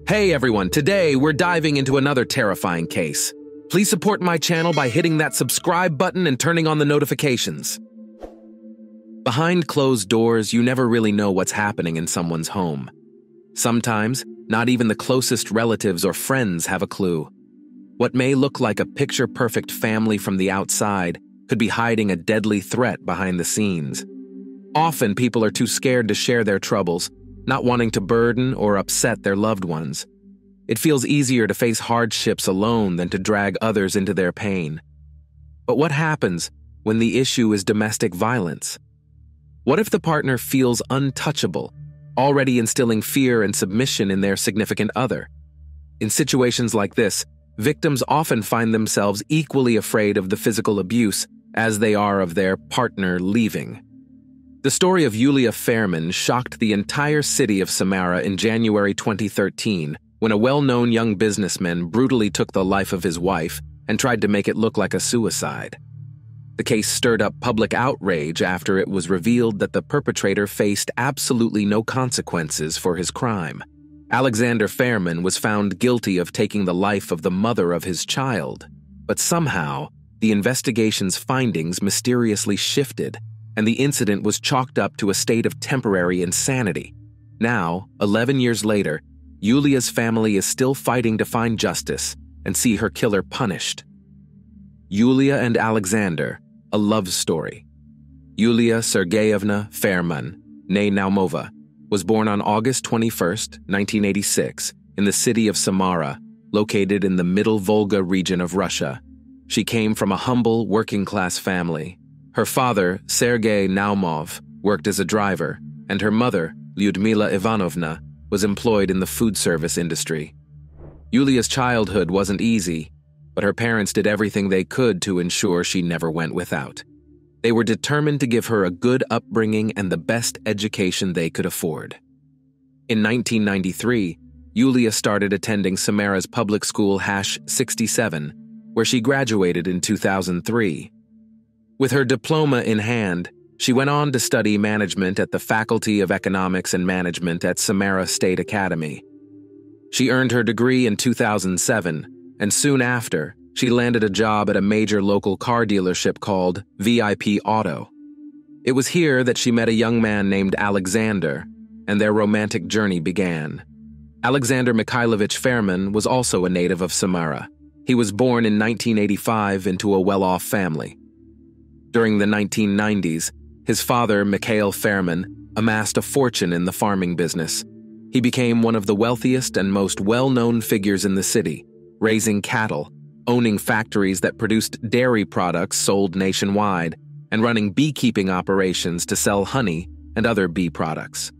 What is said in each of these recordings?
Hey everyone, today we're diving into another terrifying case. Please support my channel by hitting that subscribe button and turning on the notifications. Behind closed doors, you never really know what's happening in someone's home. Sometimes, not even the closest relatives or friends have a clue. What may look like a picture-perfect family from the outside could be hiding a deadly threat behind the scenes. Often, people are too scared to share their troubles, not wanting to burden or upset their loved ones. It feels easier to face hardships alone than to drag others into their pain. But what happens when the issue is domestic violence? What if the partner feels untouchable, already instilling fear and submission in their significant other? In situations like this, victims often find themselves equally afraid of the physical abuse as they are of their partner leaving. The story of Yulia Fairman shocked the entire city of Samara in January 2013 when a well-known young businessman brutally took the life of his wife and tried to make it look like a suicide. The case stirred up public outrage after it was revealed that the perpetrator faced absolutely no consequences for his crime. Alexander Fairman was found guilty of taking the life of the mother of his child, but somehow the investigation's findings mysteriously shifted, and the incident was chalked up to a state of temporary insanity. Now, 11 years later, Yulia's family is still fighting to find justice and see her killer punished. Yulia and Alexander, a love story. Yulia Sergeyevna Fairman, née Naumova, was born on August 21, 1986, in the city of Samara, located in the Middle Volga region of Russia. She came from a humble, working-class family. Her father, Sergei Naumov, worked as a driver, and her mother, Lyudmila Ivanovna, was employed in the food service industry. Yulia's childhood wasn't easy, but her parents did everything they could to ensure she never went without. They were determined to give her a good upbringing and the best education they could afford. In 1993, Yulia started attending Samara's public school #67, where she graduated in 2003. With her diploma in hand, she went on to study management at the Faculty of Economics and Management at Samara State Academy. She earned her degree in 2007, and soon after, she landed a job at a major local car dealership called VIP Auto. It was here that she met a young man named Alexander, and their romantic journey began. Alexander Mikhailovich Fairman was also a native of Samara. He was born in 1985 into a well-off family. During the 1990s, his father, Mikhail Fairman, amassed a fortune in the farming business. He became one of the wealthiest and most well-known figures in the city, raising cattle, owning factories that produced dairy products sold nationwide, and running beekeeping operations to sell honey and other bee products.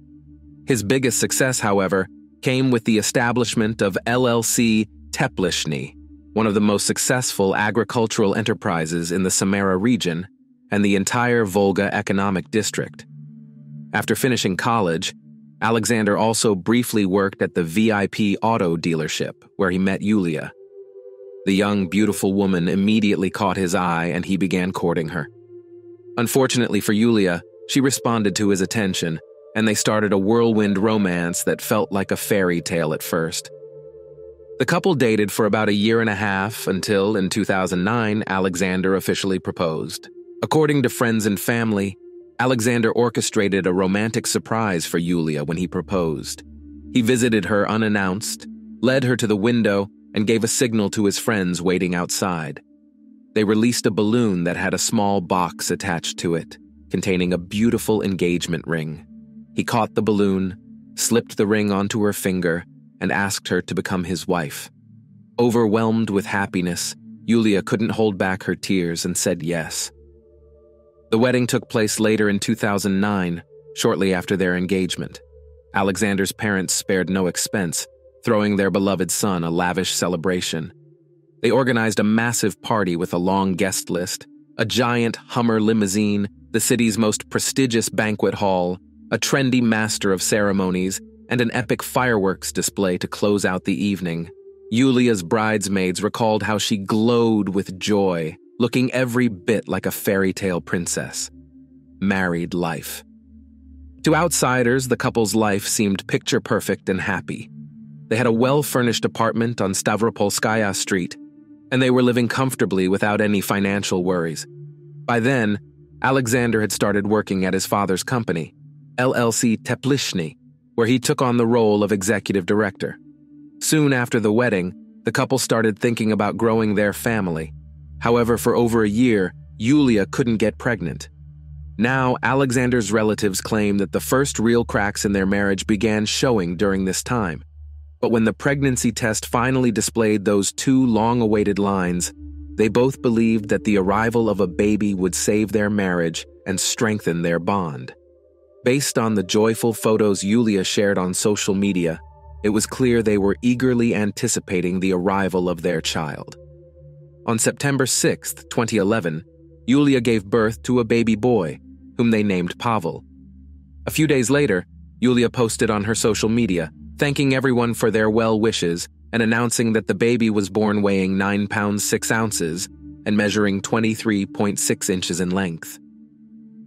His biggest success, however, came with the establishment of LLC Teplishny, one of the most successful agricultural enterprises in the Samara region and the entire Volga Economic District. After finishing college, Alexander also briefly worked at the VIP Auto dealership, where he met Yulia. The young, beautiful woman immediately caught his eye and he began courting her. Unfortunately for Yulia, she responded to his attention, and they started a whirlwind romance that felt like a fairy tale at first. The couple dated for about a year and a half until, in 2009, Alexander officially proposed. According to friends and family, Alexander orchestrated a romantic surprise for Yulia when he proposed. He visited her unannounced, led her to the window, and gave a signal to his friends waiting outside. They released a balloon that had a small box attached to it, containing a beautiful engagement ring. He caught the balloon, slipped the ring onto her finger, and asked her to become his wife. Overwhelmed with happiness, Yulia couldn't hold back her tears and said yes. The wedding took place later in 2009, shortly after their engagement. Alexander's parents spared no expense, throwing their beloved son a lavish celebration. They organized a massive party with a long guest list, a giant Hummer limousine, the city's most prestigious banquet hall, a trendy master of ceremonies, and an epic fireworks display to close out the evening. Yulia's bridesmaids recalled how she glowed with joy, looking every bit like a fairy tale princess. Married life. To outsiders, the couple's life seemed picture-perfect and happy. They had a well-furnished apartment on Stavropolskaya Street, and they were living comfortably without any financial worries. By then, Alexander had started working at his father's company, LLC Teplishny, where he took on the role of executive director. Soon after the wedding, the couple started thinking about growing their family. However, for over a year, Yulia couldn't get pregnant. Now, Alexander's relatives claim that the first real cracks in their marriage began showing during this time. But when the pregnancy test finally displayed those two long-awaited lines, they both believed that the arrival of a baby would save their marriage and strengthen their bond. Based on the joyful photos Yulia shared on social media, it was clear they were eagerly anticipating the arrival of their child. On September 6, 2011, Yulia gave birth to a baby boy, whom they named Pavel. A few days later, Yulia posted on her social media, thanking everyone for their well wishes and announcing that the baby was born weighing 9 pounds 6 ounces and measuring 23.6 inches in length.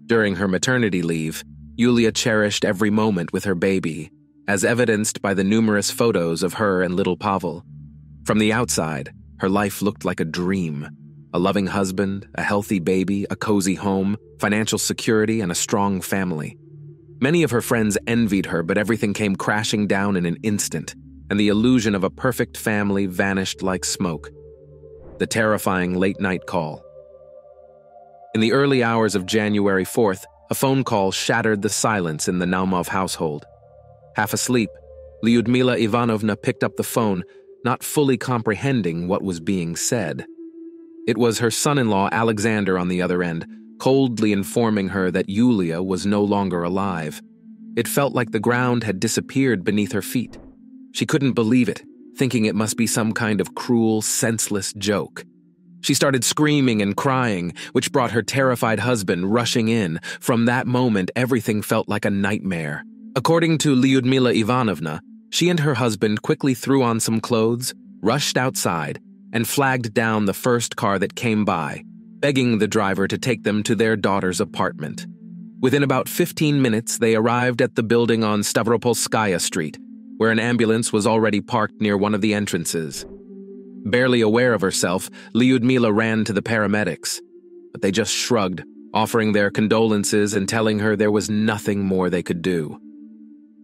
During her maternity leave, Yulia cherished every moment with her baby, as evidenced by the numerous photos of her and little Pavel. From the outside, her life looked like a dream. A loving husband, a healthy baby, a cozy home, financial security, and a strong family. Many of her friends envied her, but everything came crashing down in an instant, and the illusion of a perfect family vanished like smoke. The terrifying late-night call. In the early hours of January 4th, a phone call shattered the silence in the Naumov household. Half asleep, Lyudmila Ivanovna picked up the phone, not fully comprehending what was being said. It was her son-in-law Alexander on the other end, coldly informing her that Yulia was no longer alive. It felt like the ground had disappeared beneath her feet. She couldn't believe it, thinking it must be some kind of cruel, senseless joke. She started screaming and crying, which brought her terrified husband rushing in. From that moment, everything felt like a nightmare. According to Lyudmila Ivanovna, she and her husband quickly threw on some clothes, rushed outside, and flagged down the first car that came by, begging the driver to take them to their daughter's apartment. Within about 15 minutes, they arrived at the building on Stavropolskaya Street, where an ambulance was already parked near one of the entrances. Barely aware of herself, Lyudmila ran to the paramedics, but they just shrugged, offering their condolences and telling her there was nothing more they could do.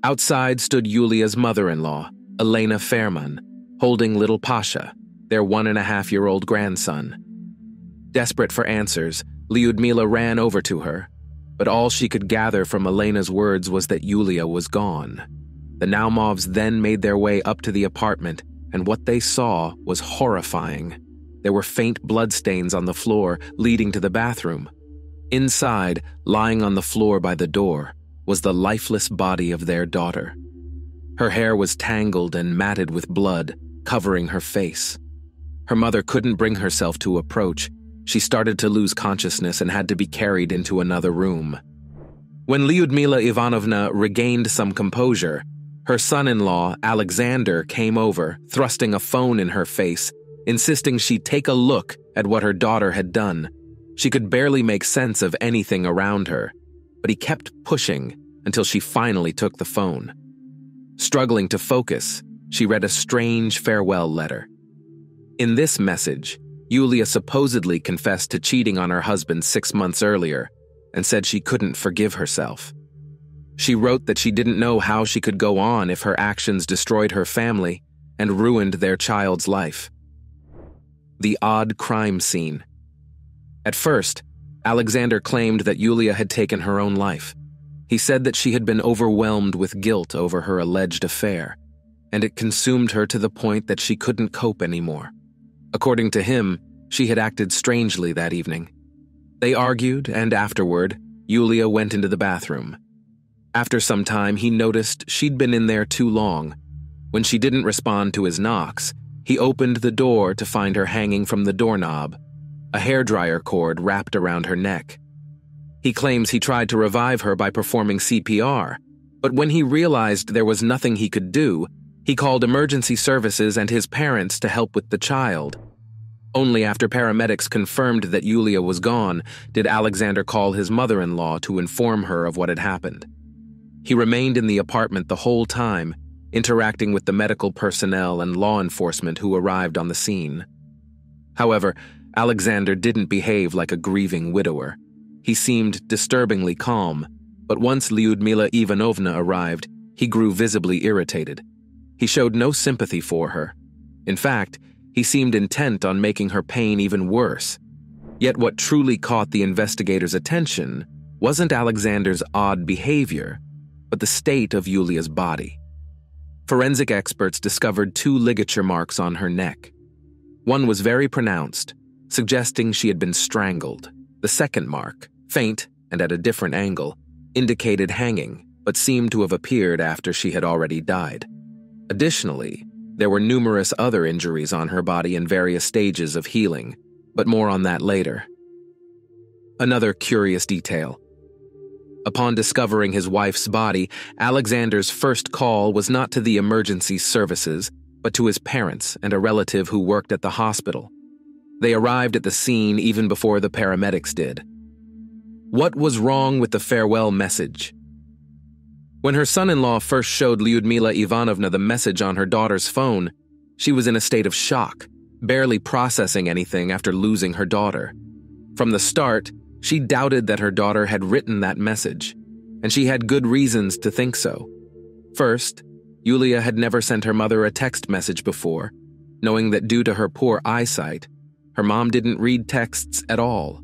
Outside stood Yulia's mother-in-law, Elena Fairman, holding little Pasha, their 1.5-year-old grandson. Desperate for answers, Lyudmila ran over to her, but all she could gather from Elena's words was that Yulia was gone. The Naumovs then made their way up to the apartment, and what they saw was horrifying. There were faint bloodstains on the floor leading to the bathroom. Inside, lying on the floor by the door, was the lifeless body of their daughter. Her hair was tangled and matted with blood, covering her face. Her mother couldn't bring herself to approach. She started to lose consciousness and had to be carried into another room. When Lyudmila Ivanovna regained some composure, her son-in-law, Alexander, came over, thrusting a phone in her face, insisting she take a look at what her daughter had done. She could barely make sense of anything around her, but he kept pushing until she finally took the phone. Struggling to focus, she read a strange farewell letter. In this message, Yulia supposedly confessed to cheating on her husband 6 months earlier and said she couldn't forgive herself. She wrote that she didn't know how she could go on if her actions destroyed her family and ruined their child's life. The odd crime scene. At first, Alexander claimed that Yulia had taken her own life. He said that she had been overwhelmed with guilt over her alleged affair, and it consumed her to the point that she couldn't cope anymore. According to him, she had acted strangely that evening. They argued, and afterward, Yulia went into the bathroom. After some time, he noticed she'd been in there too long. When she didn't respond to his knocks, he opened the door to find her hanging from the doorknob, a hairdryer cord wrapped around her neck. He claims he tried to revive her by performing CPR, but when he realized there was nothing he could do, he called emergency services and his parents to help with the child. Only after paramedics confirmed that Yulia was gone did Alexander call his mother-in-law to inform her of what had happened. He remained in the apartment the whole time, interacting with the medical personnel and law enforcement who arrived on the scene. However, Alexander didn't behave like a grieving widower. He seemed disturbingly calm, but once Lyudmila Ivanovna arrived, he grew visibly irritated. He showed no sympathy for her. In fact, he seemed intent on making her pain even worse. Yet what truly caught the investigators' attention wasn't Alexander's odd behavior, but the state of Yulia's body. Forensic experts discovered 2 ligature marks on her neck. One was very pronounced, suggesting she had been strangled. The second mark, faint and at a different angle, indicated hanging, but seemed to have appeared after she had already died. Additionally, there were numerous other injuries on her body in various stages of healing, but more on that later. Another curious detail. Upon discovering his wife's body, Alexander's first call was not to the emergency services, but to his parents and a relative who worked at the hospital. They arrived at the scene even before the paramedics did. What was wrong with the farewell message? When her son-in-law first showed Lyudmila Ivanovna the message on her daughter's phone, she was in a state of shock, barely processing anything after losing her daughter. From the start, she doubted that her daughter had written that message, and she had good reasons to think so. First, Yulia had never sent her mother a text message before, knowing that due to her poor eyesight, her mom didn't read texts at all.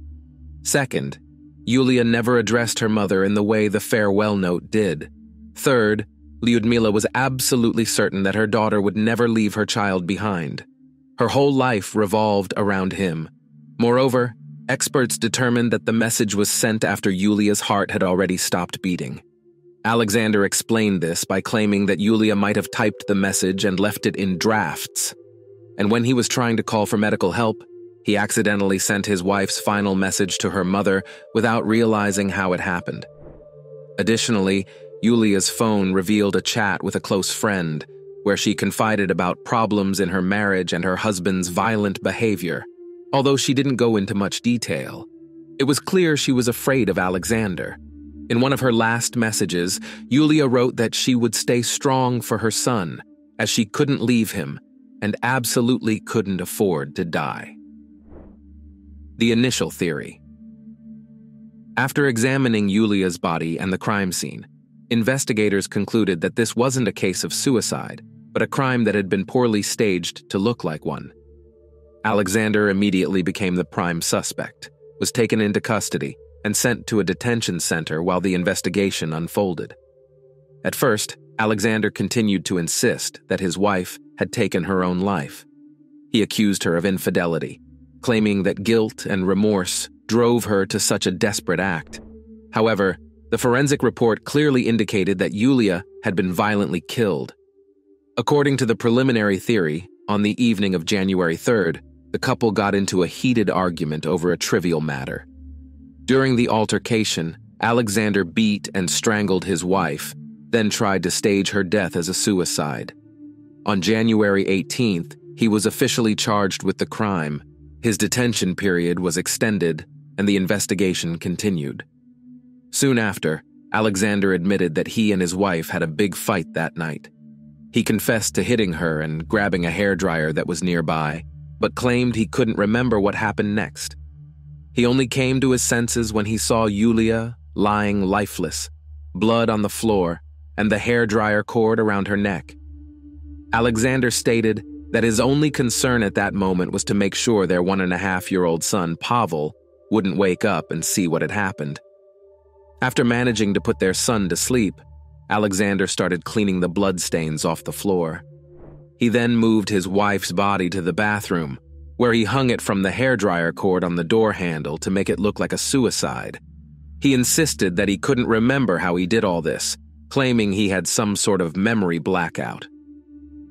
Second, Yulia never addressed her mother in the way the farewell note did. Third, Lyudmila was absolutely certain that her daughter would never leave her child behind. Her whole life revolved around him. Moreover, experts determined that the message was sent after Yulia's heart had already stopped beating. Alexander explained this by claiming that Yulia might have typed the message and left it in drafts. And when he was trying to call for medical help, he accidentally sent his wife's final message to her mother without realizing how it happened. Additionally, Yulia's phone revealed a chat with a close friend, where she confided about problems in her marriage and her husband's violent behavior. Although she didn't go into much detail, it was clear she was afraid of Alexander. In one of her last messages, Yulia wrote that she would stay strong for her son, as she couldn't leave him and absolutely couldn't afford to die. The initial theory. After examining Yulia's body and the crime scene, investigators concluded that this wasn't a case of suicide, but a crime that had been poorly staged to look like one. Alexander immediately became the prime suspect, was taken into custody, and sent to a detention center while the investigation unfolded. At first, Alexander continued to insist that his wife had taken her own life. He accused her of infidelity, claiming that guilt and remorse drove her to such a desperate act. However, the forensic report clearly indicated that Yulia had been violently killed. According to the preliminary theory, on the evening of January 3rd, the couple got into a heated argument over a trivial matter. During the altercation, Alexander beat and strangled his wife, then tried to stage her death as a suicide. On January 18th, he was officially charged with the crime. His detention period was extended, and the investigation continued. Soon after, Alexander admitted that he and his wife had a big fight that night. He confessed to hitting her and grabbing a hairdryer that was nearby, but claimed he couldn't remember what happened next. He only came to his senses when he saw Yulia lying lifeless, blood on the floor, and the hairdryer cord around her neck. Alexander stated that his only concern at that moment was to make sure their 1.5-year-old son, Pavel, wouldn't wake up and see what had happened. After managing to put their son to sleep, Alexander started cleaning the bloodstains off the floor. He then moved his wife's body to the bathroom, where he hung it from the hairdryer cord on the door handle to make it look like a suicide. He insisted that he couldn't remember how he did all this, claiming he had some sort of memory blackout.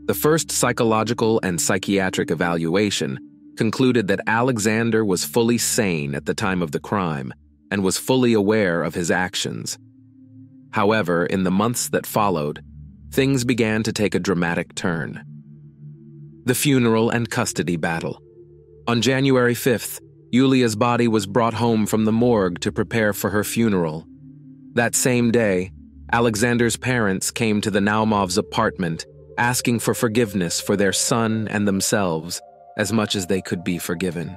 The first psychological and psychiatric evaluation concluded that Alexander was fully sane at the time of the crime and was fully aware of his actions. However, in the months that followed, things began to take a dramatic turn. The funeral and custody battle. On January 5th, Yulia's body was brought home from the morgue to prepare for her funeral. That same day, Alexander's parents came to the Naumovs' apartment asking for forgiveness for their son and themselves as much as they could be forgiven.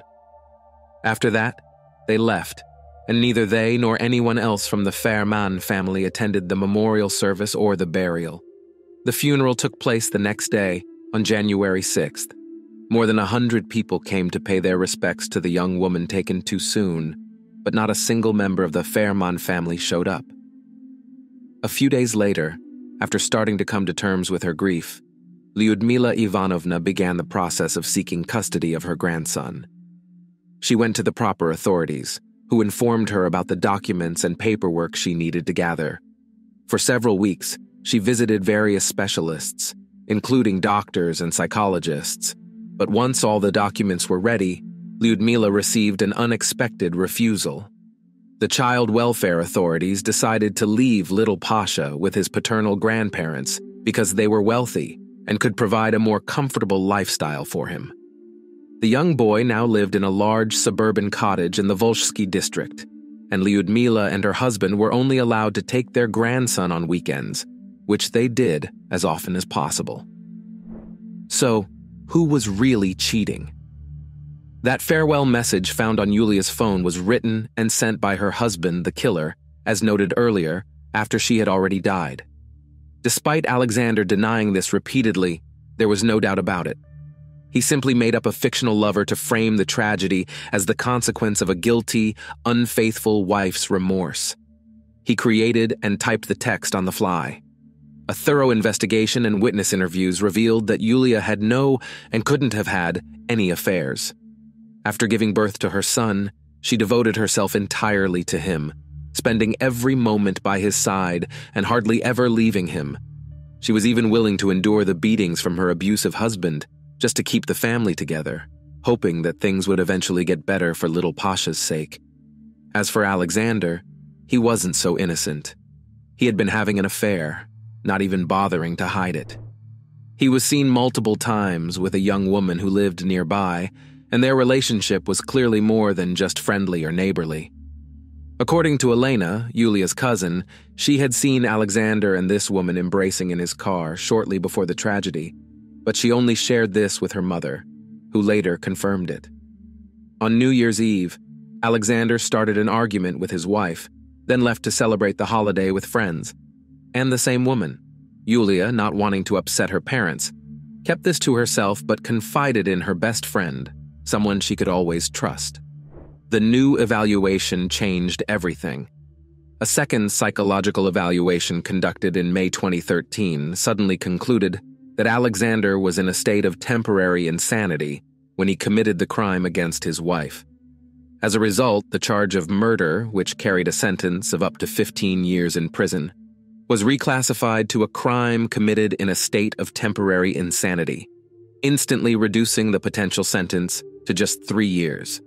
After that, they left, and neither they nor anyone else from the Fairman family attended the memorial service or the burial. The funeral took place the next day, on January 6th. More than 100 people came to pay their respects to the young woman taken too soon, but not a single member of the Fairman family showed up. A few days later, after starting to come to terms with her grief, Lyudmila Ivanovna began the process of seeking custody of her grandson. She went to the proper authorities, who informed her about the documents and paperwork she needed to gather. For several weeks, she visited various specialists, including doctors and psychologists, but once all the documents were ready, Lyudmila received an unexpected refusal. The child welfare authorities decided to leave little Pasha with his paternal grandparents because they were wealthy and could provide a more comfortable lifestyle for him. The young boy now lived in a large suburban cottage in the Volsky district, and Lyudmila and her husband were only allowed to take their grandson on weekends, which they did as often as possible. So, who was really cheating? That farewell message found on Yulia's phone was written and sent by her husband, the killer, as noted earlier, after she had already died. Despite Alexander denying this repeatedly, there was no doubt about it. He simply made up a fictional lover to frame the tragedy as the consequence of a guilty, unfaithful wife's remorse. He created and typed the text on the fly. A thorough investigation and witness interviews revealed that Yulia had no and couldn't have had any affairs. After giving birth to her son, she devoted herself entirely to him, spending every moment by his side and hardly ever leaving him. She was even willing to endure the beatings from her abusive husband just to keep the family together, hoping that things would eventually get better for little Pasha's sake. As for Alexander, he wasn't so innocent. He had been having an affair, not even bothering to hide it. He was seen multiple times with a young woman who lived nearby, and their relationship was clearly more than just friendly or neighborly. According to Elena, Yulia's cousin, she had seen Alexander and this woman embracing in his car shortly before the tragedy, but she only shared this with her mother, who later confirmed it. On New Year's Eve, Alexander started an argument with his wife, then left to celebrate the holiday with friends. And the same woman, Yulia, not wanting to upset her parents, kept this to herself but confided in her best friend, someone she could always trust. The new evaluation changed everything. A second psychological evaluation conducted in May 2013 suddenly concluded that Alexander was in a state of temporary insanity when he committed the crime against his wife. As a result, the charge of murder, which carried a sentence of up to 15 years in prison, was reclassified to a crime committed in a state of temporary insanity, instantly reducing the potential sentence to just 3 years.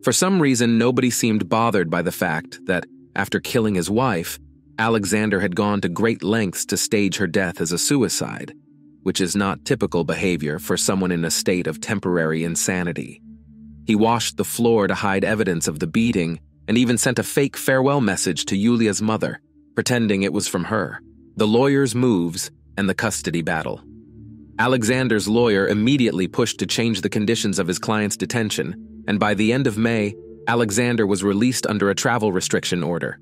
For some reason, nobody seemed bothered by the fact that, after killing his wife, Alexander had gone to great lengths to stage her death as a suicide, which is not typical behavior for someone in a state of temporary insanity. He washed the floor to hide evidence of the beating and even sent a fake farewell message to Yulia's mother, pretending it was from her. The lawyer's moves and the custody battle. Alexander's lawyer immediately pushed to change the conditions of his client's detention, and by the end of May, Alexander was released under a travel restriction order.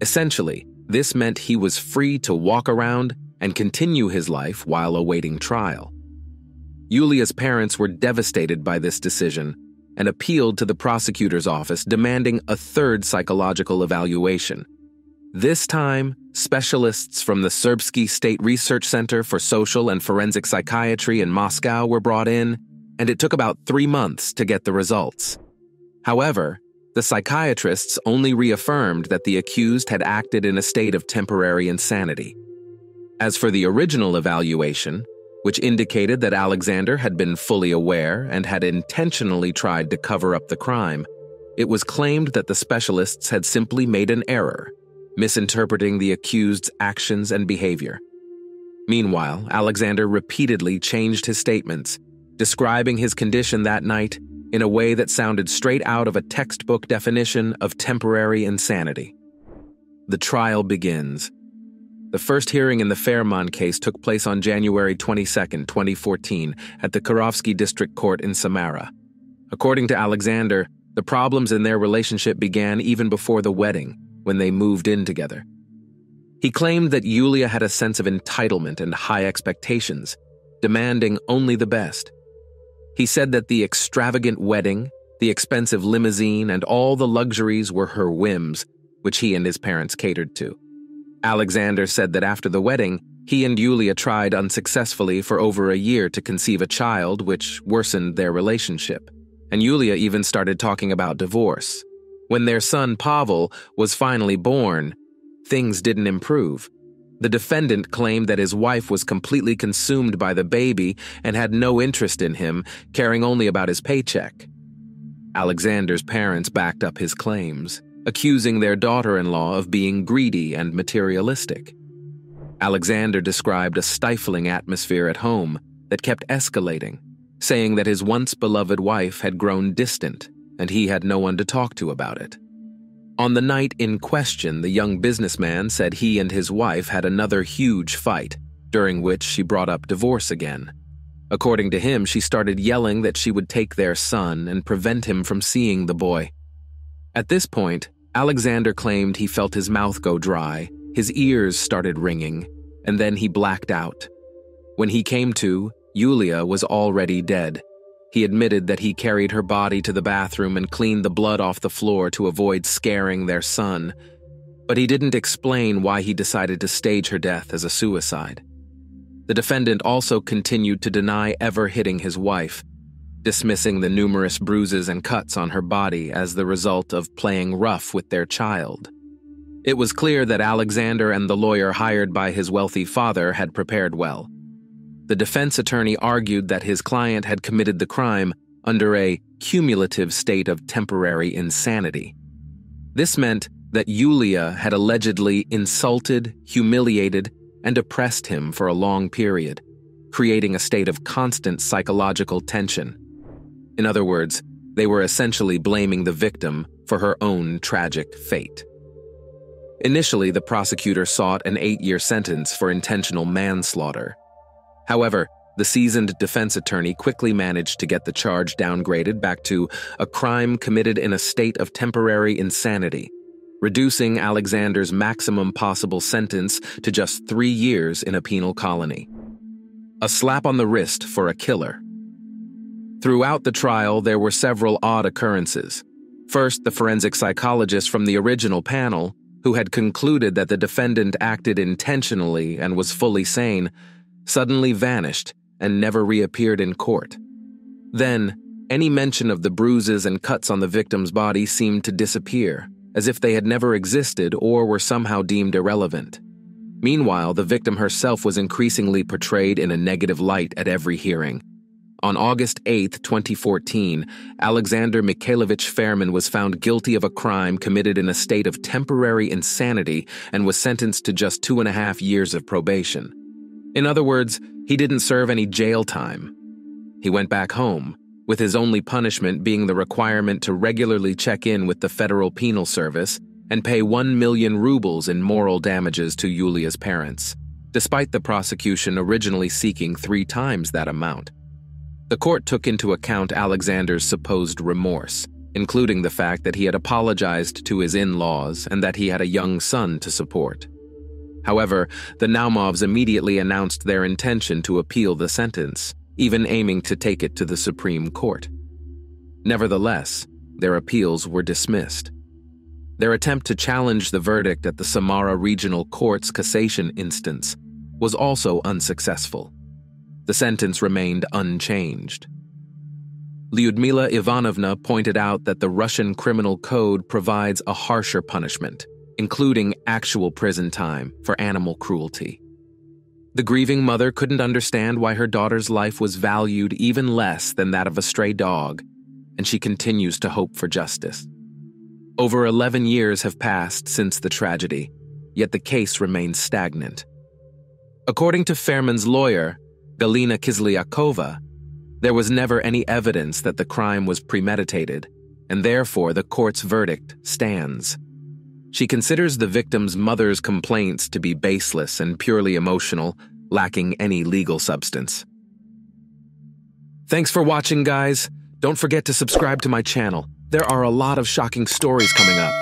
Essentially, this meant he was free to walk around and continue his life while awaiting trial. Yulia's parents were devastated by this decision and appealed to the prosecutor's office demanding a third psychological evaluation. This time, specialists from the Serbsky State Research Center for Social and Forensic Psychiatry in Moscow were brought in, and it took about 3 months to get the results. However, the psychiatrists only reaffirmed that the accused had acted in a state of temporary insanity. As for the original evaluation, which indicated that Alexander had been fully aware and had intentionally tried to cover up the crime, it was claimed that the specialists had simply made an error, misinterpreting the accused's actions and behavior. Meanwhile, Alexander repeatedly changed his statements, describing his condition that night in a way that sounded straight out of a textbook definition of temporary insanity. The trial begins. The first hearing in the Fairmont case took place on January 22, 2014, at the Kirovsky District Court in Samara. According to Alexander, the problems in their relationship began even before the wedding, when they moved in together. He claimed that Yulia had a sense of entitlement and high expectations, demanding only the best. He said that the extravagant wedding, the expensive limousine, and all the luxuries were her whims, which he and his parents catered to. Alexander said that after the wedding, he and Yulia tried unsuccessfully for over a year to conceive a child, which worsened their relationship. And Yulia even started talking about divorce. When their son Pavel was finally born, things didn't improve. The defendant claimed that his wife was completely consumed by the baby and had no interest in him, caring only about his paycheck. Alexander's parents backed up his claims, accusing their daughter-in-law of being greedy and materialistic. Alexander described a stifling atmosphere at home that kept escalating, saying that his once-beloved wife had grown distant and he had no one to talk to about it. On the night in question, the young businessman said he and his wife had another huge fight, during which she brought up divorce again. According to him, she started yelling that she would take their son and prevent him from seeing the boy. At this point, Alexander claimed he felt his mouth go dry, his ears started ringing, and then he blacked out. When he came to, Yulia was already dead. He admitted that he carried her body to the bathroom and cleaned the blood off the floor to avoid scaring their son, but he didn't explain why he decided to stage her death as a suicide. The defendant also continued to deny ever hitting his wife, dismissing the numerous bruises and cuts on her body as the result of playing rough with their child. It was clear that Alexander and the lawyer hired by his wealthy father had prepared well. The defense attorney argued that his client had committed the crime under a cumulative state of temporary insanity. This meant that Yulia had allegedly insulted, humiliated, and oppressed him for a long period, creating a state of constant psychological tension. In other words, they were essentially blaming the victim for her own tragic fate. Initially, the prosecutor sought an 8-year sentence for intentional manslaughter. However, the seasoned defense attorney quickly managed to get the charge downgraded back to a crime committed in a state of temporary insanity, reducing Alexander's maximum possible sentence to just 3 years in a penal colony. A slap on the wrist for a killer. Throughout the trial, there were several odd occurrences. First, the forensic psychologist from the original panel, who had concluded that the defendant acted intentionally and was fully sane, suddenly vanished and never reappeared in court. Then, any mention of the bruises and cuts on the victim's body seemed to disappear, as if they had never existed or were somehow deemed irrelevant. Meanwhile, the victim herself was increasingly portrayed in a negative light at every hearing. On August 8, 2014, Alexander Mikhailovich Fairman was found guilty of a crime committed in a state of temporary insanity and was sentenced to just 2.5 years of probation. In other words, he didn't serve any jail time. He went back home, with his only punishment being the requirement to regularly check in with the Federal Penal Service and pay 1 million rubles in moral damages to Yulia's parents, despite the prosecution originally seeking 3 times that amount. The court took into account Alexander's supposed remorse, including the fact that he had apologized to his in-laws and that he had a young son to support. However, the Naumovs immediately announced their intention to appeal the sentence, even aiming to take it to the Supreme Court. Nevertheless, their appeals were dismissed. Their attempt to challenge the verdict at the Samara Regional Court's cassation instance was also unsuccessful. The sentence remained unchanged. Lyudmila Ivanovna pointed out that the Russian criminal code provides a harsher punishment, including actual prison time for animal cruelty. The grieving mother couldn't understand why her daughter's life was valued even less than that of a stray dog, and she continues to hope for justice. Over 11 years have passed since the tragedy, yet the case remains stagnant. According to Fairman's lawyer, Galina Kislyakova, there was never any evidence that the crime was premeditated, and therefore the court's verdict stands. She considers the victim's mother's complaints to be baseless and purely emotional, lacking any legal substance. Thanks for watching, guys. Don't forget to subscribe to my channel. There are a lot of shocking stories coming up.